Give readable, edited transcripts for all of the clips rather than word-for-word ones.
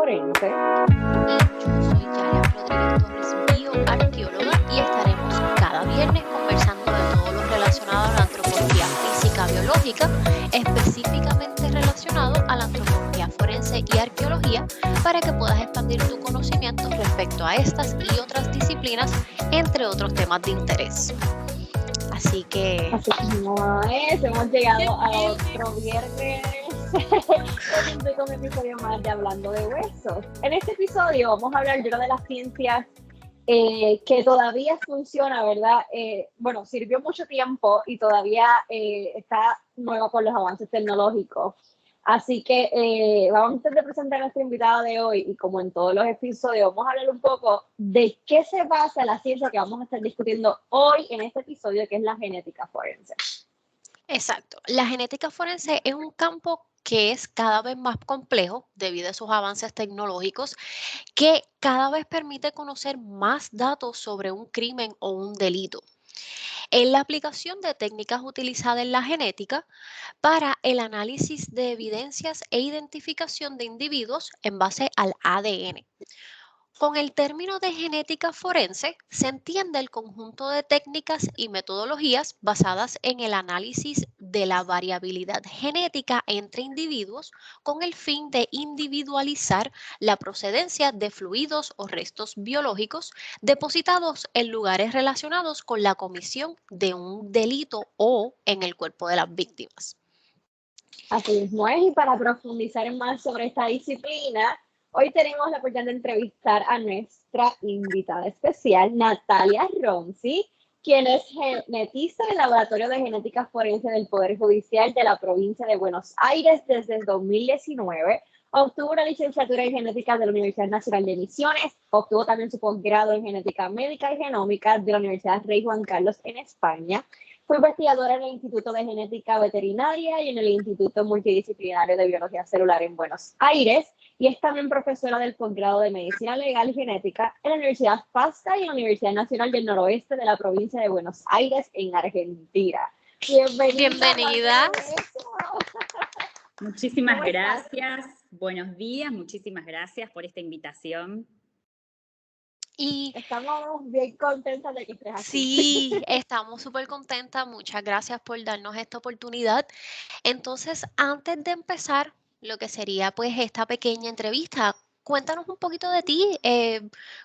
Forense. Y yo soy Yaria Rodríguez Torres, bioarqueóloga, y estaremos cada viernes conversando de todo lo relacionado a la antropología física biológica, específicamente relacionado a la antropología forense y arqueología, para que puedas expandir tu conocimiento respecto a estas y otras disciplinas, entre otros temas de interés. Así que no es, hemos llegado a otro viernes con un episodio más de Hablando de Huesos. En este episodio vamos a hablar de una de las ciencias que todavía funciona, ¿verdad? Bueno, sirvió mucho tiempo y todavía está nueva con los avances tecnológicos. Así que antes de presentar a nuestra invitada de hoy, y como en todos los episodios, vamos a hablar un poco de qué se basa la ciencia que vamos a estar discutiendo hoy en este episodio, que es la genética forense. exacto. La genética forense es un campo que es cada vez más complejo debido a sus avances tecnológicos, que cada vez permite conocer más datos sobre un crimen o un delito. En la aplicación de técnicas utilizadas en la genética para el análisis de evidencias e identificación de individuos en base al ADN. Con el término de genética forense se entiende el conjunto de técnicas y metodologías basadas en el análisis de la variabilidad genética entre individuos con el fin de individualizar la procedencia de fluidos o restos biológicos depositados en lugares relacionados con la comisión de un delito o en el cuerpo de las víctimas. Así mismo es, y para profundizar más sobre esta disciplina, hoy tenemos la oportunidad de entrevistar a nuestra invitada especial, Natalia Ronzi, quien es genetista del Laboratorio de Genética Forense del Poder Judicial de la provincia de Buenos Aires desde el 2019. Obtuvo una licenciatura en genética de la Universidad Nacional de Misiones, obtuvo también su posgrado en genética médica y genómica de la Universidad Rey Juan Carlos en España. Fue investigadora en el Instituto de Genética Veterinaria y en el Instituto Multidisciplinario de Biología Celular en Buenos Aires, y es también profesora del posgrado de Medicina Legal y Genética en la Universidad FASTA y en la Universidad Nacional del Noroeste de la provincia de Buenos Aires en Argentina. Bienvenida. Muchísimas gracias. Buenos días, muchísimas gracias por esta invitación. Y estamos bien contentas de que estés aquí. Sí, estamos súper contentas. Muchas gracias por darnos esta oportunidad. Entonces, antes de empezar lo que sería pues esta pequeña entrevista, cuéntanos un poquito de ti.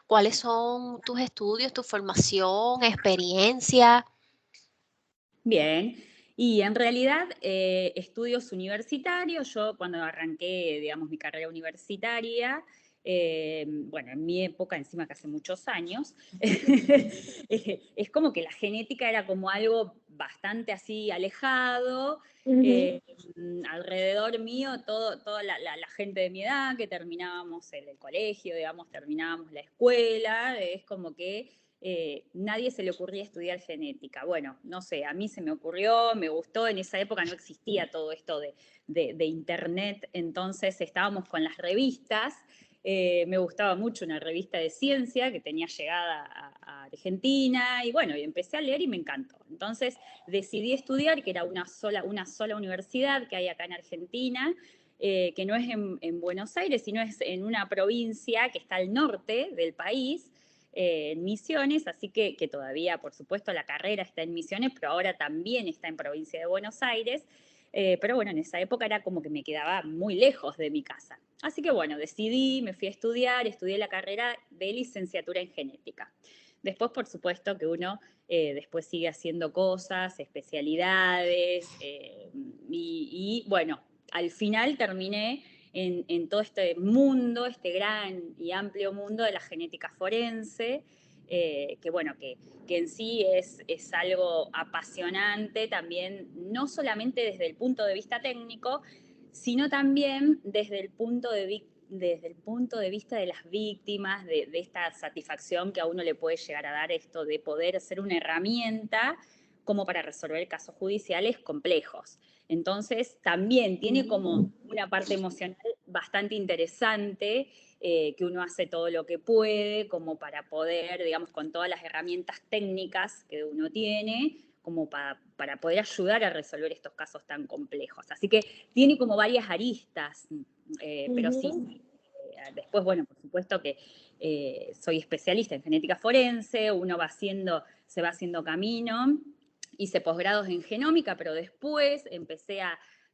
¿Cuáles son tus estudios, tu formación, experiencia? Bien, y en realidad estudios universitarios. Yo cuando arranqué, digamos, mi carrera universitaria, bueno, en mi época, encima que hace muchos años, es como que la genética era como algo bastante así alejado. Alrededor mío, toda la gente de mi edad, que terminábamos el colegio, digamos, terminábamos la escuela, es como que nadie se le ocurría estudiar genética. Bueno, no sé, a mí se me ocurrió, me gustó. En esa época no existía todo esto de internet, entonces estábamos con las revistas. Me gustaba mucho una revista de ciencia que tenía llegada a Argentina, y bueno, y empecé a leer y me encantó. Entonces decidí estudiar, que era una sola universidad que hay acá en Argentina, que no es en Buenos Aires, sino es en una provincia que está al norte del país, en Misiones, así que todavía, por supuesto, la carrera está en Misiones, pero ahora también está en provincia de Buenos Aires. Pero bueno, en esa época era como que me quedaba muy lejos de mi casa. Así que bueno, decidí, me fui a estudiar, estudié la carrera de licenciatura en genética. Después, por supuesto, que uno después sigue haciendo cosas, especialidades, y bueno, al final terminé en todo este mundo, este gran y amplio mundo de la genética forense, que bueno, que en sí es algo apasionante también, no solamente desde el punto de vista técnico, sino también desde el punto de vista de las víctimas, de esta satisfacción que a uno le puede llegar a dar esto de poder ser una herramienta como para resolver casos judiciales complejos. Entonces, también tiene como una parte emocional bastante interesante, que uno hace todo lo que puede como para poder, digamos, con todas las herramientas técnicas que uno tiene, como para poder ayudar a resolver estos casos tan complejos. Así que tiene como varias aristas, pero sí, después, bueno, por supuesto que soy especialista en genética forense, uno se va haciendo camino, hice posgrados en genómica, pero después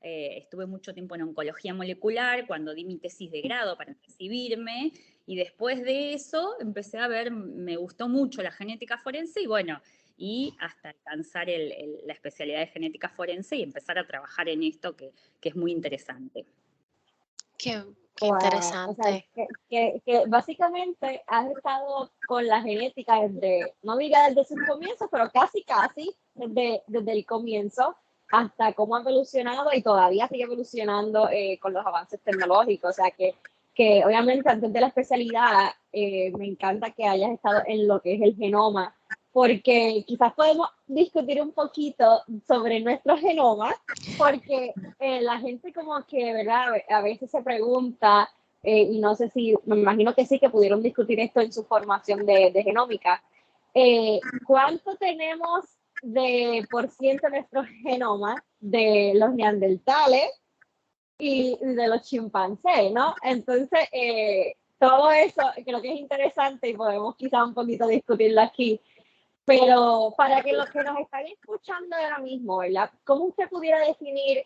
estuve mucho tiempo en oncología molecular cuando di mi tesis de grado para recibirme, y después de eso empecé a ver, me gustó mucho la genética forense, y bueno, y hasta alcanzar la especialidad de genética forense y empezar a trabajar en esto que es muy interesante. Qué Wow. O sea, interesante. que básicamente has estado con la genética desde, no diga desde sus comienzos, pero casi desde el comienzo hasta cómo ha evolucionado y todavía sigue evolucionando con los avances tecnológicos. O sea, que obviamente antes de la especialidad me encanta que hayas estado en lo que es el genoma, porque quizás podemos discutir un poquito sobre nuestro genoma, porque la gente como que, ¿verdad? A veces se pregunta, y no sé si, me imagino que sí, que pudieron discutir esto en su formación de genómica, ¿cuánto tenemos de por ciento de nuestro genoma de los neandertales y de los chimpancés, ¿no? Entonces, todo eso creo que es interesante y podemos quizá un poquito discutirlo aquí. Pero para que los que nos están escuchando ahora mismo, ¿verdad? ¿Cómo usted pudiera definir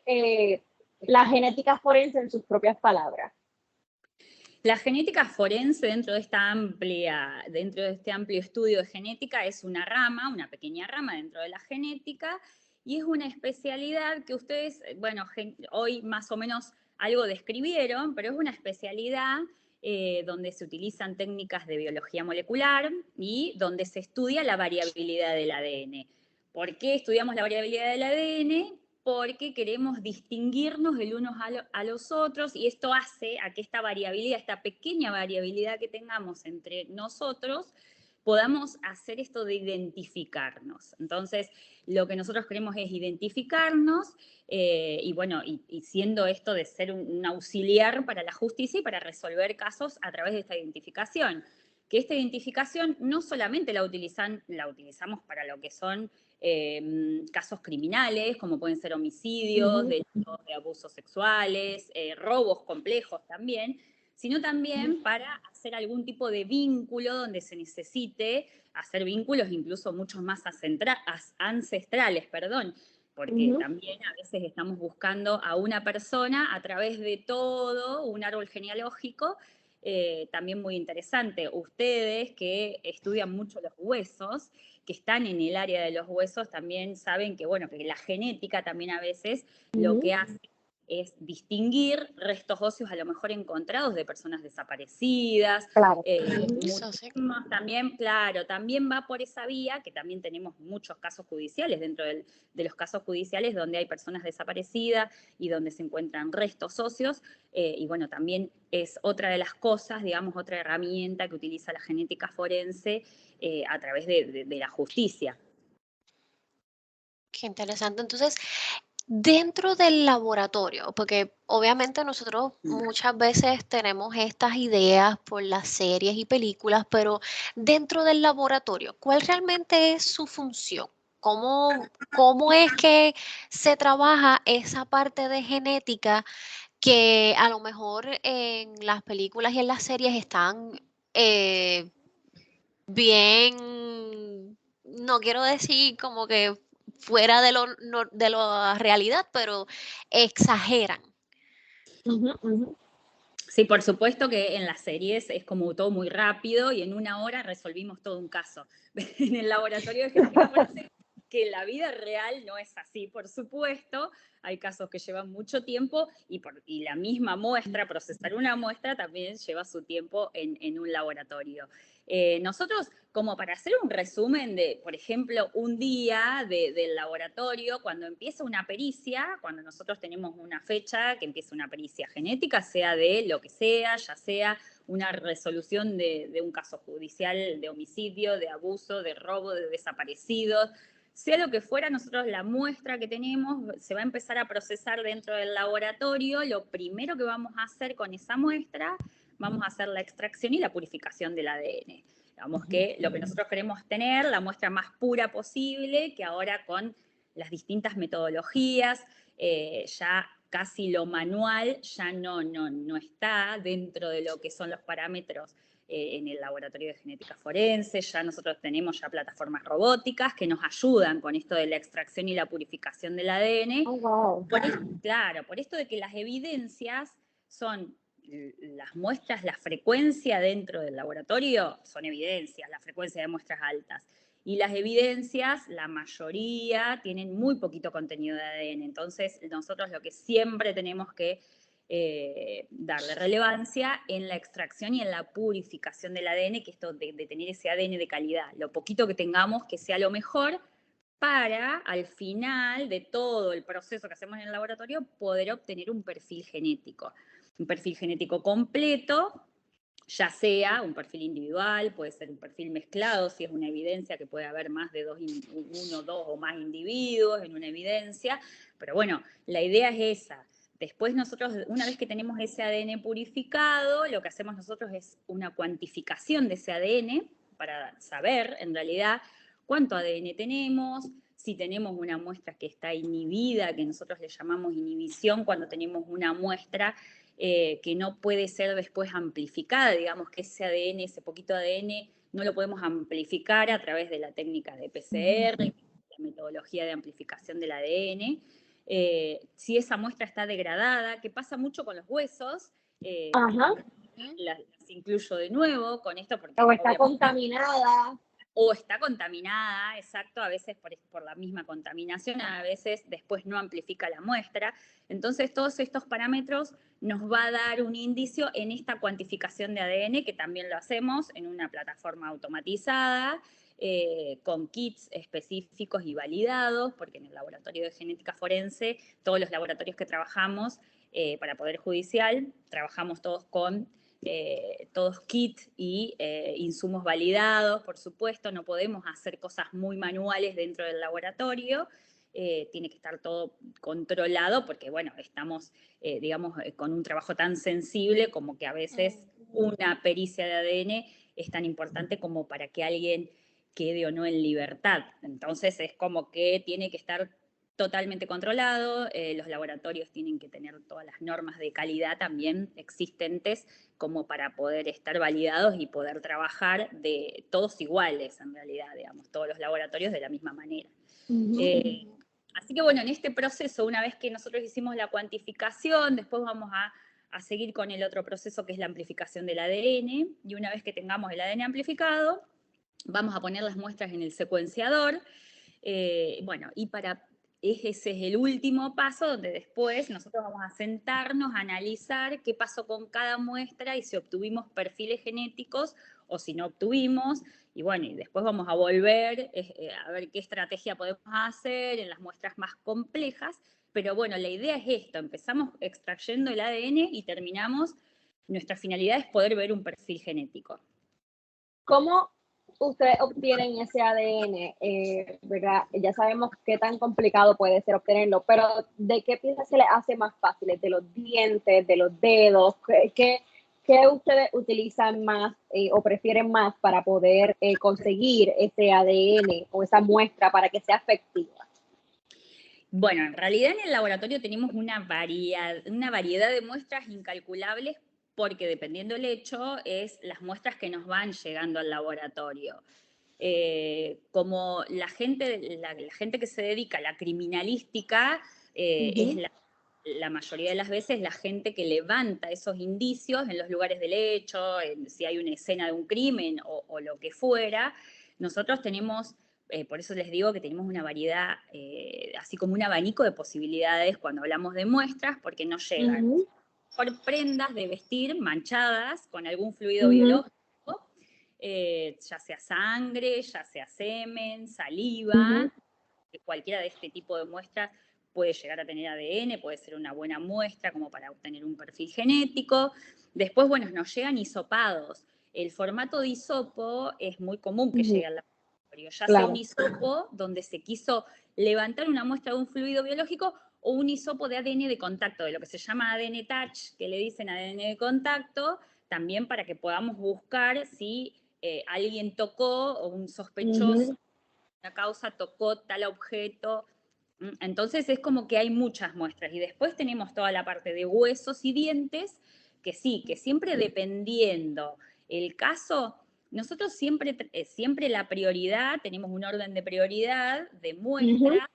la genética forense en sus propias palabras? La genética forense dentro de este amplio estudio de genética es una pequeña rama dentro de la genética, y es una especialidad que ustedes, bueno, hoy más o menos algo describieron, pero es una especialidad donde se utilizan técnicas de biología molecular y donde se estudia la variabilidad del ADN. ¿Por qué estudiamos la variabilidad del ADN? Porque queremos distinguirnos el unos a los otros, y esto hace a que esta variabilidad, esta pequeña variabilidad que tengamos entre nosotros, podamos hacer esto de identificarnos. Entonces, lo que nosotros queremos es identificarnos, y bueno, y siendo esto de ser un auxiliar para la justicia y para resolver casos a través de esta identificación. Que esta identificación no solamente la utilizamos para lo que son casos criminales, como pueden ser homicidios, delitos de abusos sexuales, robos complejos también, sino también para hacer algún tipo de vínculo donde se necesite hacer vínculos incluso mucho más ancestrales, porque también a veces estamos buscando a una persona a través de todo un árbol genealógico. También muy interesante, ustedes que estudian mucho los huesos, que están en el área de los huesos, también saben que, bueno, que la genética también a veces lo que hace es distinguir restos óseos a lo mejor encontrados de personas desaparecidas. Claro. También, claro, también va por esa vía, que también tenemos muchos casos judiciales dentro de los casos judiciales donde hay personas desaparecidas y donde se encuentran restos óseos, y bueno, también es otra de las cosas, digamos, otra herramienta que utiliza la genética forense a través de la justicia. Qué interesante. Entonces, dentro del laboratorio, porque obviamente nosotros muchas veces tenemos estas ideas por las series y películas, pero dentro del laboratorio, ¿cuál realmente es su función? ¿Cómo es que se trabaja esa parte de genética que a lo mejor en las películas y en las series están bien, no quiero decir como que fuera de la realidad, pero exageran? Sí, por supuesto que en las series es como todo muy rápido y en una hora resolvimos todo un caso. En el laboratorio de genética forense, que en la vida real no es así, por supuesto. Hay casos que llevan mucho tiempo y la misma muestra, procesar una muestra, también lleva su tiempo en un laboratorio. Nosotros, como para hacer un resumen de, por ejemplo, un día del laboratorio, cuando empieza una pericia, cuando nosotros tenemos una fecha que empieza una pericia genética, sea de lo que sea, ya sea una resolución de un caso judicial de homicidio, de abuso, de robo, de desaparecidos, sea lo que fuera, nosotros la muestra que tenemos se va a empezar a procesar dentro del laboratorio. Lo primero que vamos a hacer con esa muestra, vamos a hacer la extracción y la purificación del ADN. Digamos que lo que nosotros queremos tener, la muestra más pura posible, que ahora con las distintas metodologías ya casi lo manual ya no está dentro de lo que son los parámetros en el laboratorio de genética forense. Ya nosotros tenemos ya plataformas robóticas que nos ayudan con esto de la extracción y la purificación del ADN. Oh, wow. Claro, por esto de que las evidencias son las muestras, la frecuencia dentro del laboratorio son evidencias, la frecuencia de muestras altas. Y las evidencias, la mayoría, tienen muy poquito contenido de ADN. Entonces, nosotros lo que siempre tenemos que darle relevancia en la extracción y en la purificación del ADN, que esto de tener ese ADN de calidad. Lo poquito que tengamos, que sea lo mejor, para al final de todo el proceso que hacemos en el laboratorio poder obtener un perfil genético completo, ya sea un perfil individual, puede ser un perfil mezclado, si es una evidencia que puede haber más de uno, dos o más individuos en una evidencia, pero bueno, la idea es esa. Después nosotros, una vez que tenemos ese ADN purificado, lo que hacemos nosotros es una cuantificación de ese ADN para saber, en realidad, cuánto ADN tenemos, si tenemos una muestra que está inhibida, que nosotros le llamamos inhibición, cuando tenemos una muestra que no puede ser después amplificada, digamos que ese ADN, ese poquito ADN, no lo podemos amplificar a través de la técnica de PCR, la metodología de amplificación del ADN. Si esa muestra está degradada, que pasa mucho con los huesos, Ajá. las incluyo de nuevo con esto porque O está contaminada. o está contaminada, exacto, a veces por la misma contaminación, a veces después no amplifica la muestra. Entonces, todos estos parámetros nos va a dar un indicio en esta cuantificación de ADN, que también lo hacemos en una plataforma automatizada, con kits específicos y validados, porque en el laboratorio de genética forense, todos los laboratorios que trabajamos para Poder Judicial, trabajamos todos con todos kits y insumos validados, por supuesto, no podemos hacer cosas muy manuales dentro del laboratorio, tiene que estar todo controlado porque, bueno, estamos, digamos, con un trabajo tan sensible como que a veces una pericia de ADN es tan importante como para que alguien quede o no en libertad. Entonces es como que tiene que estar totalmente controlado, los laboratorios tienen que tener todas las normas de calidad también existentes como para poder estar validados y poder trabajar de todos iguales en realidad, digamos, todos los laboratorios de la misma manera. Así que bueno, en este proceso, una vez que nosotros hicimos la cuantificación, después vamos a seguir con el otro proceso que es la amplificación del ADN, y una vez que tengamos el ADN amplificado, vamos a poner las muestras en el secuenciador, bueno, y ese es el último paso donde después nosotros vamos a sentarnos a analizar qué pasó con cada muestra y si obtuvimos perfiles genéticos o si no obtuvimos. Y bueno, y después vamos a volver a ver qué estrategia podemos hacer en las muestras más complejas. Pero bueno, la idea es esto, empezamos extrayendo el ADN y terminamos, nuestra finalidad es poder ver un perfil genético. ¿Cómo ustedes obtienen ese ADN? ¿Verdad? Ya sabemos qué tan complicado puede ser obtenerlo, pero ¿de qué piezas se les hace más fácil? ¿De los dientes, de los dedos? ¿Qué ustedes utilizan más o prefieren más para poder conseguir ese ADN o esa muestra para que sea efectiva? Bueno, en realidad en el laboratorio tenemos una variedad de muestras incalculables porque dependiendo del hecho es las muestras que nos van llegando al laboratorio. Como la gente que se dedica a la criminalística es la mayoría de las veces la gente que levanta esos indicios en los lugares del hecho, si hay una escena de un crimen o lo que fuera. Nosotros tenemos, por eso les digo que tenemos una variedad, así como un abanico de posibilidades cuando hablamos de muestras, porque nos llegan por prendas de vestir manchadas con algún fluido biológico, ya sea sangre, ya sea semen, saliva, cualquiera de este tipo de muestras puede llegar a tener ADN, puede ser una buena muestra como para obtener un perfil genético. Después, bueno, nos llegan hisopados. El formato de hisopo es muy común que llegue al laboratorio, ya sea un hisopo donde se quiso levantar una muestra de un fluido biológico o un hisopo de ADN de contacto, de lo que se llama ADN touch, que le dicen ADN de contacto, también para que podamos buscar si alguien tocó o un sospechoso, una causa tocó tal objeto Entonces es como que hay muchas muestras. Y después tenemos toda la parte de huesos y dientes, que sí, que siempre dependiendo el caso, nosotros siempre la prioridad, tenemos un orden de prioridad de muestra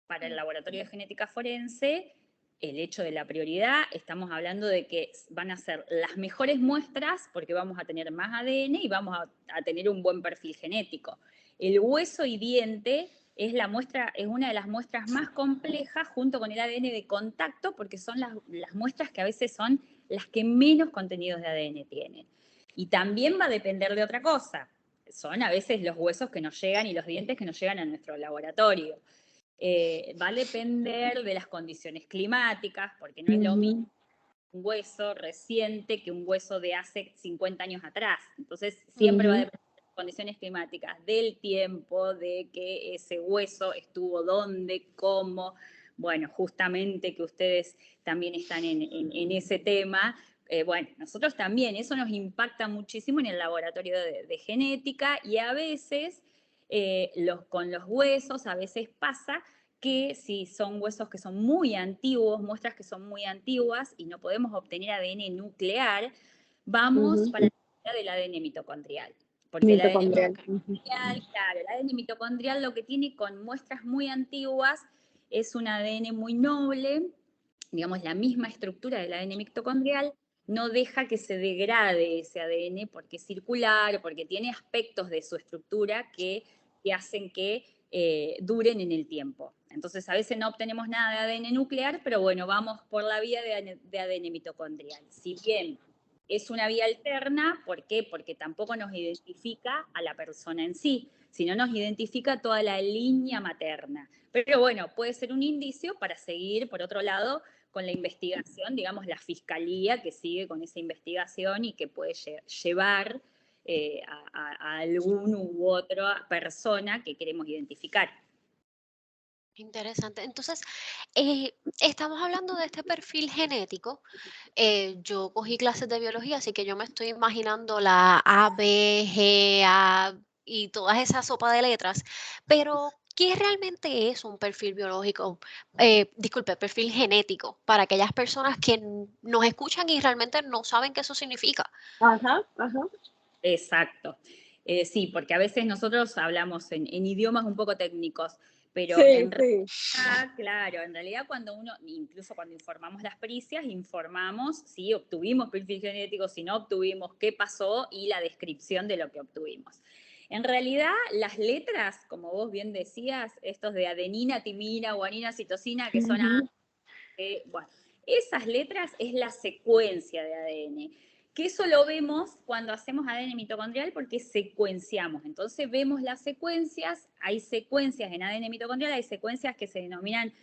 para el laboratorio de genética forense. El hecho de la prioridad, estamos hablando de que van a ser las mejores muestras porque vamos a tener más ADN y vamos a tener un buen perfil genético. El hueso y diente es una de las muestras más complejas junto con el ADN de contacto porque son las muestras que a veces son las que menos contenidos de ADN tienen. Y también va a depender de otra cosa. Son a veces los huesos que nos llegan y los dientes que nos llegan a nuestro laboratorio. Va a depender de las condiciones climáticas, porque no es lo mismo un hueso reciente que un hueso de hace 50 años atrás. Entonces, siempre va a depender de las condiciones climáticas, del tiempo, de que ese hueso estuvo dónde, cómo. Bueno, justamente que ustedes también están en ese tema. Bueno, nosotros también, eso nos impacta muchísimo en el laboratorio de genética y a veces con los huesos a veces pasa que si son huesos que son muy antiguos, muestras que son muy antiguas y no podemos obtener ADN nuclear, vamos para la del ADN mitocondrial. Porque el ADN mitocondrial, claro, el ADN mitocondrial lo que tiene con muestras muy antiguas es un ADN muy noble, digamos la misma estructura del ADN mitocondrial, no deja que se degrade ese ADN porque es circular, porque tiene aspectos de su estructura que hacen que duren en el tiempo. Entonces, a veces no obtenemos nada de ADN nuclear, pero bueno, vamos por la vía de ADN mitocondrial. Si bien es una vía alterna, ¿por qué? Porque tampoco nos identifica a la persona en sí, sino nos identifica toda la línea materna. Pero bueno, puede ser un indicio para seguir, por otro lado, con la investigación, digamos, la fiscalía que sigue con esa investigación y que puede llevar a algún u otra persona que queremos identificar. Interesante. Entonces, estamos hablando de este perfil genético. Yo cogí clases de biología, así que yo me estoy imaginando la A, B, G, A y toda esa sopa de letras, pero ¿qué realmente es un perfil biológico? Disculpe, perfil genético, para aquellas personas que nos escuchan y realmente no saben qué eso significa. Exacto. Sí, porque a veces nosotros hablamos en idiomas un poco técnicos, pero claro, en realidad cuando uno, incluso cuando informamos las pericias, informamos si obtuvimos perfil genético, si no obtuvimos, qué pasó y la descripción de lo que obtuvimos. En realidad, las letras, como vos bien decías, estos de adenina, timina, guanina, citosina, que son bueno, esas letras es la secuencia de ADN. Que eso lo vemos cuando hacemos ADN mitocondrial porque secuenciamos. Entonces vemos las secuencias, hay secuencias en ADN mitocondrial, hay secuencias que se denominan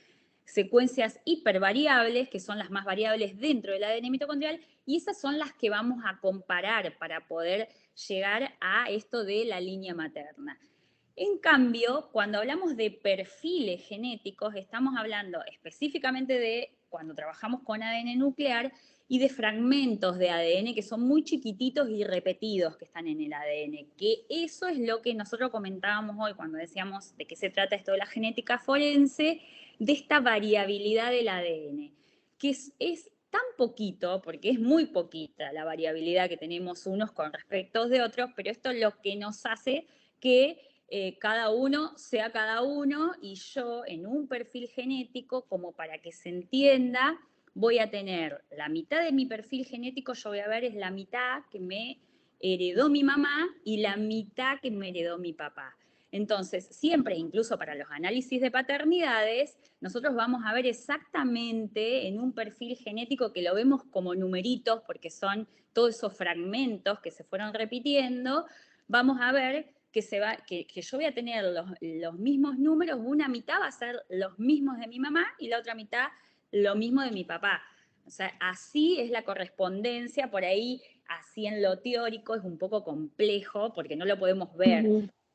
secuencias hipervariables, que son las más variables dentro del ADN mitocondrial, y esas son las que vamos a comparar para poder llegar a esto de la línea materna. En cambio, cuando hablamos de perfiles genéticos, estamos hablando específicamente de cuando trabajamos con ADN nuclear y de fragmentos de ADN que son muy chiquititos y repetidos que están en el ADN, que eso es lo que nosotros comentábamos hoy cuando decíamos de qué se trata esto de la genética forense, de esta variabilidad del ADN, que es tan poquito, porque es muy poquita la variabilidad que tenemos unos con respecto de otros, pero esto es lo que nos hace que cada uno sea cada uno y yo en un perfil genético, como para que se entienda, voy a tener la mitad de mi perfil genético, yo voy a ver es la mitad que me heredó mi mamá y la mitad que me heredó mi papá. Entonces, siempre, incluso para los análisis de paternidades, nosotros vamos a ver exactamente en un perfil genético que lo vemos como numeritos, porque son todos esos fragmentos que se fueron repitiendo, vamos a ver que yo voy a tener los mismos números, una mitad va a ser los mismos de mi mamá y la otra mitad lo mismo de mi papá. O sea, así es la correspondencia, por ahí, así en lo teórico es un poco complejo porque no lo podemos ver,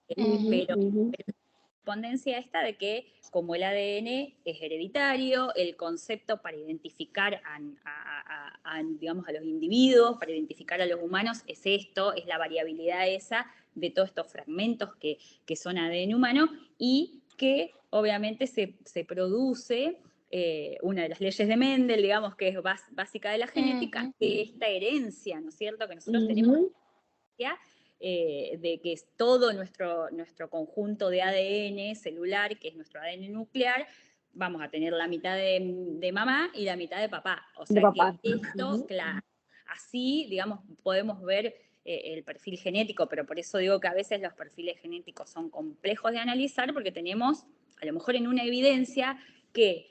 pero la correspondencia esta de que como el ADN es hereditario, el concepto para identificar digamos, a los individuos, para identificar a los humanos, es esto, es la variabilidad esa de todos estos fragmentos que son ADN humano y que obviamente se produce una de las leyes de Mendel, digamos, que es básica de la genética, de esta herencia, ¿no es cierto? Que nosotros tenemos de que es todo nuestro conjunto de ADN celular, que es nuestro ADN nuclear, vamos a tener la mitad de mamá y la mitad de papá. O sea que esto, claro, así, digamos, podemos ver el perfil genético, pero por eso digo que a veces los perfiles genéticos son complejos de analizar, porque tenemos, a lo mejor en una evidencia, que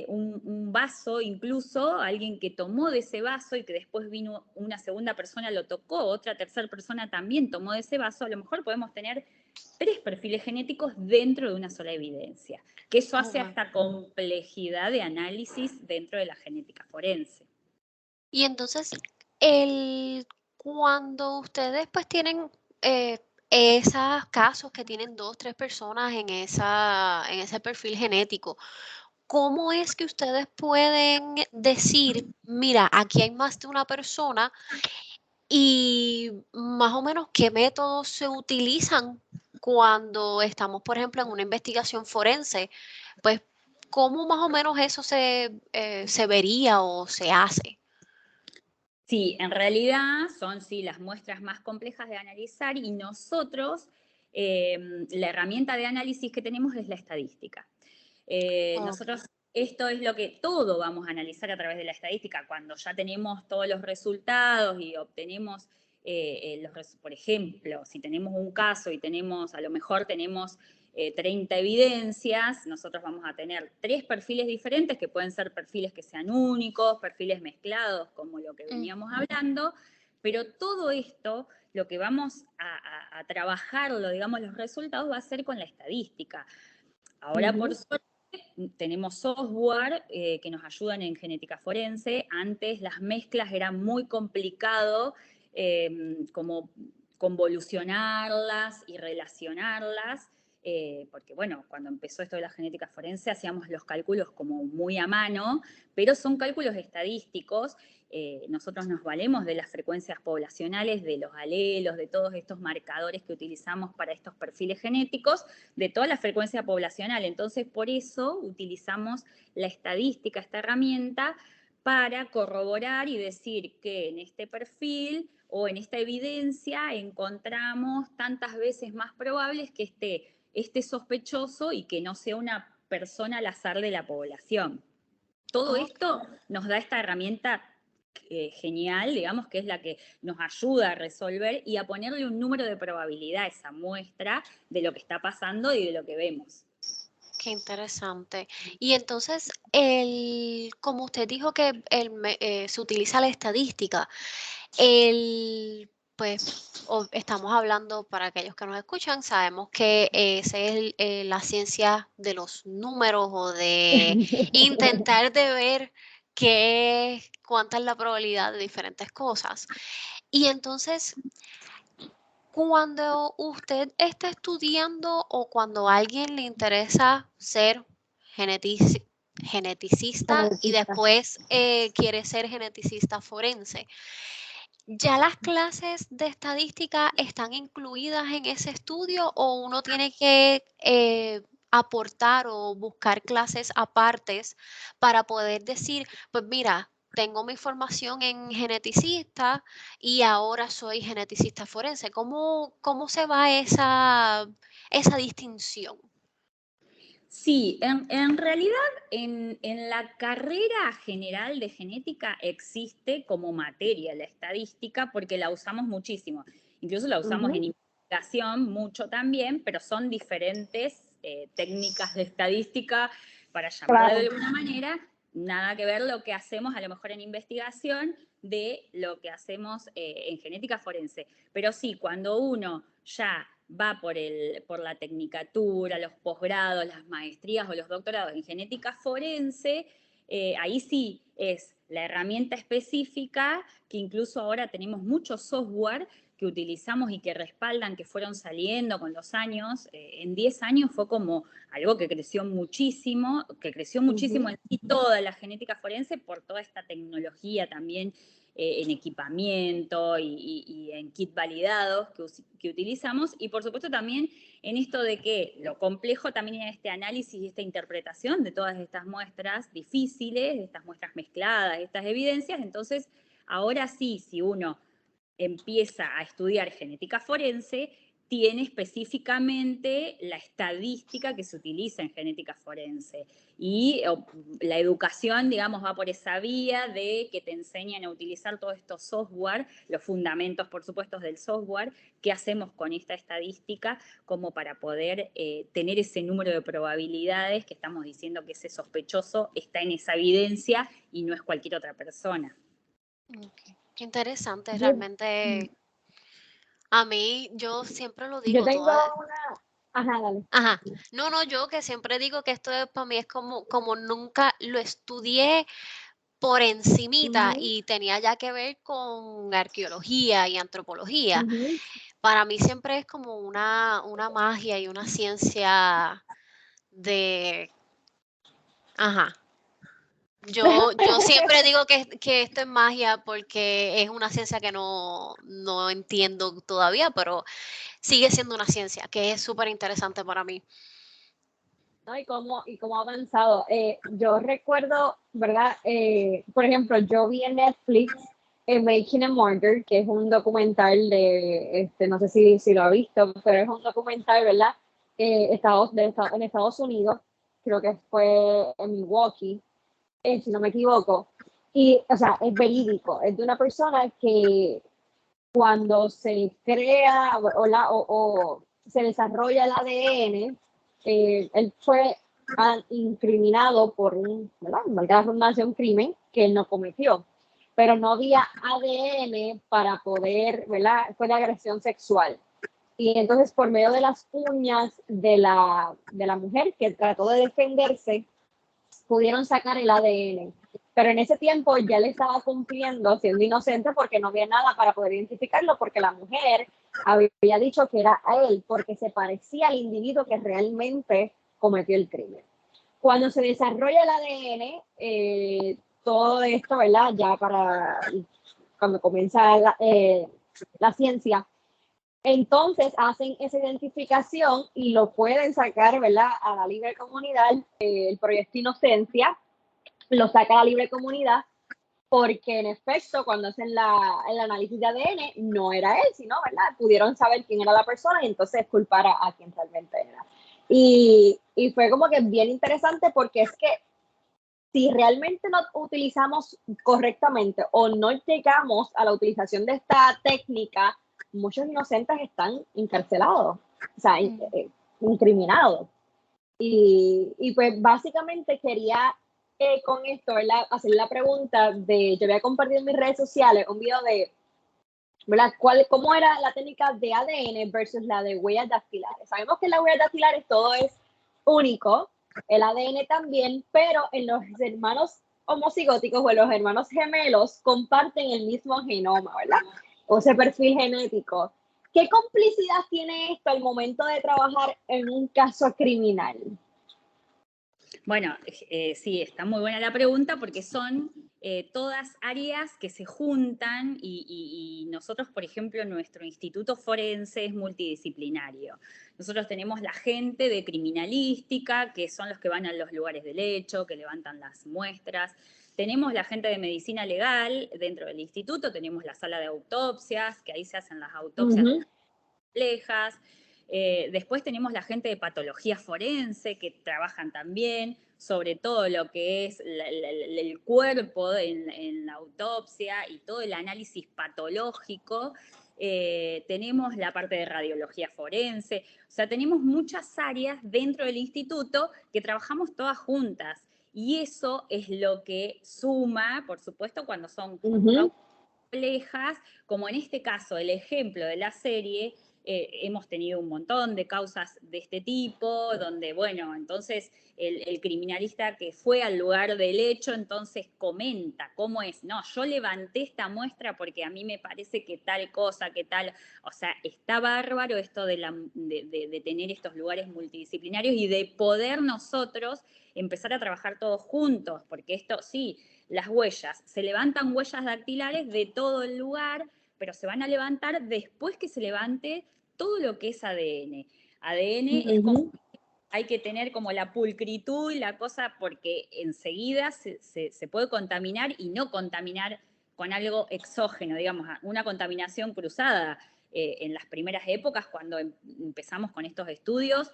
un vaso, incluso alguien que tomó de ese vaso y que después vino una segunda persona, lo tocó, otra tercera persona también tomó de ese vaso, a lo mejor podemos tener 3 perfiles genéticos dentro de una sola evidencia, que eso hace hasta complejidad de análisis dentro de la genética forense. Y entonces, cuando ustedes pues tienen esos casos que tienen 2, 3 personas en ese perfil genético, ¿cómo es que ustedes pueden decir, mira, aquí hay más de una persona y más o menos qué métodos se utilizan cuando estamos, por ejemplo, en una investigación forense? Pues, ¿cómo más o menos eso se vería o se hace? Sí, en realidad son las muestras más complejas de analizar y nosotros, la herramienta de análisis que tenemos es la estadística. Nosotros, esto es lo que todo vamos a analizar a través de la estadística. Cuando ya tenemos todos los resultados y obtenemos, por ejemplo, si tenemos un caso y a lo mejor tenemos 30 evidencias, nosotros vamos a tener 3 perfiles diferentes, que pueden ser perfiles que sean únicos, perfiles mezclados, como lo que veníamos hablando, pero todo esto, lo que vamos a trabajarlo, digamos, los resultados, va a ser con la estadística. Ahora, por suerte, tenemos software que nos ayudan en genética forense. Antes las mezclas eran muy complicado, como convolucionarlas y relacionarlas, porque bueno, cuando empezó esto de la genética forense hacíamos los cálculos como muy a mano, pero son cálculos estadísticos. Nosotros nos valemos de las frecuencias poblacionales, de los alelos, de todos estos marcadores que utilizamos para estos perfiles genéticos, de toda la frecuencia poblacional. Entonces, por eso utilizamos la estadística, esta herramienta, para corroborar y decir que en este perfil o en esta evidencia encontramos tantas veces más probables que esté sospechoso y que no sea una persona al azar de la población. Todo esto nos da esta herramienta genial, digamos, que es la que nos ayuda a resolver y a ponerle un número de probabilidad a esa muestra de lo que está pasando y de lo que vemos. Qué interesante. Y entonces, como usted dijo que se utiliza la estadística, pues estamos hablando, para aquellos que nos escuchan, sabemos que esa es la ciencia de los números o de intentar de ver cuánta es la probabilidad de diferentes cosas. Y entonces, cuando usted está estudiando o cuando a alguien le interesa ser geneticista y después quiere ser geneticista forense, ¿ya las clases de estadística están incluidas en ese estudio o uno tiene que aportar o buscar clases apartes para poder decir, pues mira, tengo mi formación en geneticista y ahora soy geneticista forense? ¿Cómo se va esa distinción? Sí, en realidad en la carrera general de genética existe como materia la estadística porque la usamos muchísimo. Incluso la usamos en investigación mucho también, pero son diferentes técnicas de estadística, para llamarla de alguna manera. Nada que ver lo que hacemos a lo mejor en investigación de lo que hacemos en genética forense. Pero sí, cuando uno ya va por la tecnicatura, los posgrados, las maestrías o los doctorados en genética forense, ahí sí es la herramienta específica, que incluso ahora tenemos mucho software que utilizamos y que respaldan, que fueron saliendo con los años, en 10 años fue como algo que creció muchísimo en sí toda la genética forense por toda esta tecnología también en equipamiento y en kit validados que utilizamos, y por supuesto también en esto de que lo complejo también es este análisis y esta interpretación de todas estas muestras difíciles, de estas muestras mezcladas, de estas evidencias. Entonces, ahora sí, si uno empieza a estudiar genética forense, tiene específicamente la estadística que se utiliza en genética forense. Y la educación, digamos, va por esa vía de que te enseñan a utilizar todos estos software, los fundamentos, por supuesto, del software, qué hacemos con esta estadística como para poder tener ese número de probabilidades que estamos diciendo que ese sospechoso está en esa evidencia y no es cualquier otra persona. Okay. Qué interesante, Yo, realmente. A mí, yo siempre lo yo digo, tengo toda, una... Ajá, dale. ajá, no, yo que siempre digo que esto para mí es como nunca lo estudié por encimita Ujú, y tenía ya que ver con arqueología y antropología. ujú. Para mí siempre es como una magia y una ciencia de, ajá. Yo siempre digo que esto es magia porque es una ciencia que no entiendo todavía, pero sigue siendo una ciencia que es súper interesante para mí. ¿No? Y cómo ha avanzado. Yo recuerdo, ¿verdad? Por ejemplo, yo vi en Netflix Making a Murder, que es un documental de, no sé si lo ha visto, pero es un documental, ¿verdad? En Estados Unidos, creo que fue en Milwaukee, si no me equivoco. Y, o sea, es verídico, es de una persona que cuando se crea o se desarrolla el ADN, él fue incriminado por ¿verdad? Valga la redundancia, un crimen que él no cometió, pero no había ADN para poder, ¿verdad? Fue de agresión sexual. Y entonces, por medio de las uñas de la mujer que trató de defenderse, pudieron sacar el ADN. Pero en ese tiempo ya le estaba cumpliendo siendo inocente porque no había nada para poder identificarlo, porque la mujer había dicho que era a él, porque se parecía al individuo que realmente cometió el crimen. Cuando se desarrolla el ADN, todo esto, ¿verdad? Ya para cuando comienza la ciencia, entonces hacen esa identificación y lo pueden sacar, ¿verdad? A la libre comunidad, el proyecto Inocencia lo saca a la libre comunidad porque en efecto cuando hacen el análisis de ADN no era él, sino, ¿verdad? Pudieron saber quién era la persona y entonces culpar a quien realmente era. Y fue como que bien interesante porque es que si realmente no utilizamos correctamente o no llegamos a la utilización de esta técnica, muchos inocentes están encarcelados, o sea, incriminados. Y pues básicamente quería con esto, ¿verdad? Hacer la pregunta de, yo voy a compartir en mis redes sociales un video de, ¿verdad? ¿Cómo era la técnica de ADN versus la de huellas dactilares? Sabemos que las huellas dactilares todo es único, el ADN también, pero en los hermanos homocigóticos o en los hermanos gemelos comparten el mismo genoma, ¿verdad? O ese perfil genético. ¿Qué complicidad tiene esto al momento de trabajar en un caso criminal? Bueno, sí, está muy buena la pregunta porque son todas áreas que se juntan y nosotros, por ejemplo, nuestro instituto forense es multidisciplinario. Nosotros tenemos la gente de criminalística, que son los que van a los lugares del hecho, que levantan las muestras. Tenemos la gente de medicina legal dentro del instituto, tenemos la sala de autopsias, que ahí se hacen las autopsias complejas. Después tenemos la gente de patología forense que trabajan también sobre todo lo que es el cuerpo en la autopsia y todo el análisis patológico. Tenemos la parte de radiología forense, o sea, tenemos muchas áreas dentro del instituto que trabajamos todas juntas y eso es lo que suma, por supuesto, cuando son complejas, como en este caso, el ejemplo de la serie, hemos tenido un montón de causas de este tipo, donde, bueno, entonces el criminalista que fue al lugar del hecho, entonces comenta cómo es, no, yo levanté esta muestra porque a mí me parece que tal cosa, que tal, o sea, está bárbaro esto de tener estos lugares multidisciplinarios y de poder nosotros empezar a trabajar todos juntos, porque esto sí, las huellas, se levantan huellas dactilares de todo el lugar, pero se van a levantar después que se levante todo lo que es ADN. ADN es como, hay que tener como la pulcritud y la cosa, porque enseguida se puede contaminar y no contaminar con algo exógeno, digamos, una contaminación cruzada. En las primeras épocas, cuando empezamos con estos estudios,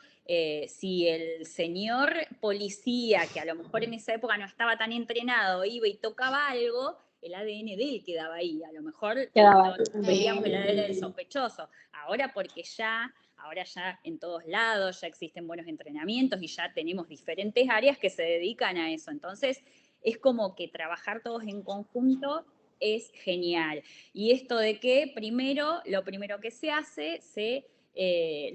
si el señor policía, que a lo mejor en esa época no estaba tan entrenado, iba y tocaba algo, el ADN de él quedaba ahí. A lo mejor no veíamos el ADN del sospechoso. Ahora ahora ya en todos lados ya existen buenos entrenamientos y ya tenemos diferentes áreas que se dedican a eso. Entonces, es como que trabajar todos en conjunto es genial. Y esto de que lo primero que se hace, se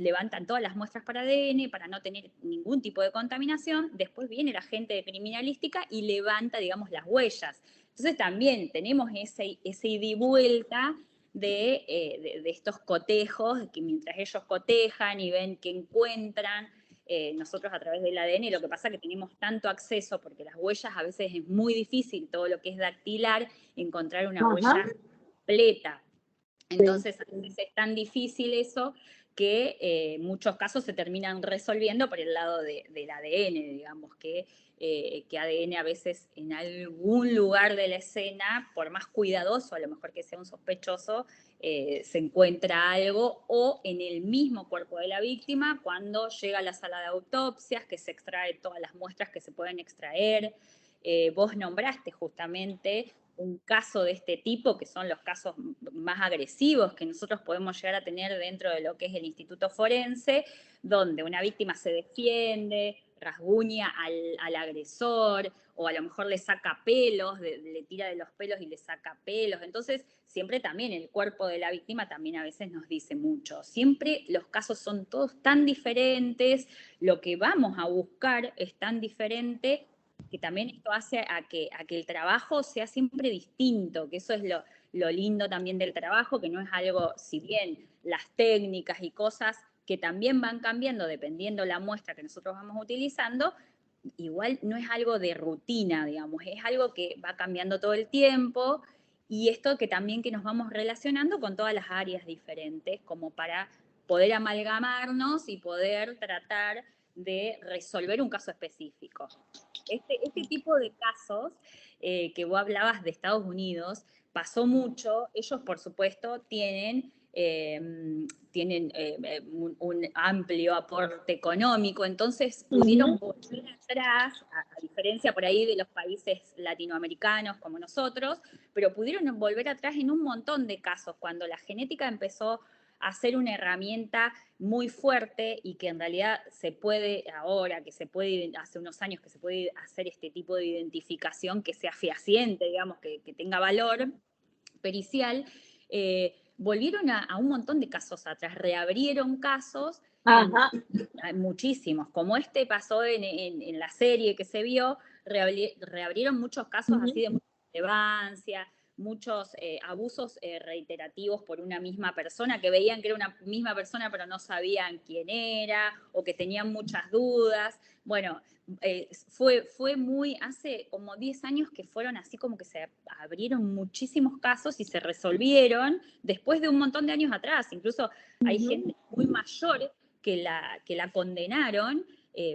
levantan todas las muestras para ADN para no tener ningún tipo de contaminación, después viene la gente de criminalística y levanta, digamos, las huellas. Entonces también tenemos ese ida y vuelta de estos cotejos, que mientras ellos cotejan y ven qué encuentran, nosotros a través del ADN, lo que pasa es que tenemos tanto acceso, porque las huellas a veces es muy difícil, todo lo que es dactilar, encontrar una huella completa. Entonces, a veces es tan difícil eso que en muchos casos se terminan resolviendo por el lado del ADN, digamos, que ADN a veces en algún lugar de la escena, por más cuidadoso, a lo mejor que sea un sospechoso, se encuentra algo, o en el mismo cuerpo de la víctima, cuando llega a la sala de autopsias, que se extrae todas las muestras que se pueden extraer. Vos nombraste justamente un caso de este tipo, que son los casos más agresivos que nosotros podemos llegar a tener dentro de lo que es el Instituto Forense, donde una víctima se defiende, rasguña al agresor, o a lo mejor le saca pelos, le tira de los pelos y le saca pelos. Entonces, siempre también el cuerpo de la víctima también a veces nos dice mucho. Siempre los casos son todos tan diferentes, lo que vamos a buscar es tan diferente, que también esto hace a que el trabajo sea siempre distinto, que eso es lo lindo también del trabajo, que no es algo, si bien las técnicas y cosas que también van cambiando dependiendo la muestra que nosotros vamos utilizando, igual no es algo de rutina, digamos, es algo que va cambiando todo el tiempo, y esto que también que nos vamos relacionando con todas las áreas diferentes, como para poder amalgamarnos y poder tratar de resolver un caso específico. Este tipo de casos que vos hablabas de Estados Unidos, pasó mucho. Ellos, por supuesto, tienen un amplio aporte económico, entonces pudieron volver atrás, a diferencia por ahí de los países latinoamericanos como nosotros, pero pudieron volver atrás en un montón de casos, cuando la genética empezó a ser una herramienta muy fuerte y que en realidad se puede ahora, que se puede, hace unos años que se puede hacer este tipo de identificación que sea fehaciente, digamos, que tenga valor pericial, volvieron a un montón de casos atrás, reabrieron casos, muchísimos, como este pasó en la serie que se vio, reabrieron muchos casos así de mucha relevancia, muchos abusos reiterativos por una misma persona, que veían que era una misma persona pero no sabían quién era, o que tenían muchas dudas. Bueno, fue muy, hace como 10 años que fueron así como que se abrieron muchísimos casos y se resolvieron después de un montón de años atrás. Incluso hay gente muy mayor que la condenaron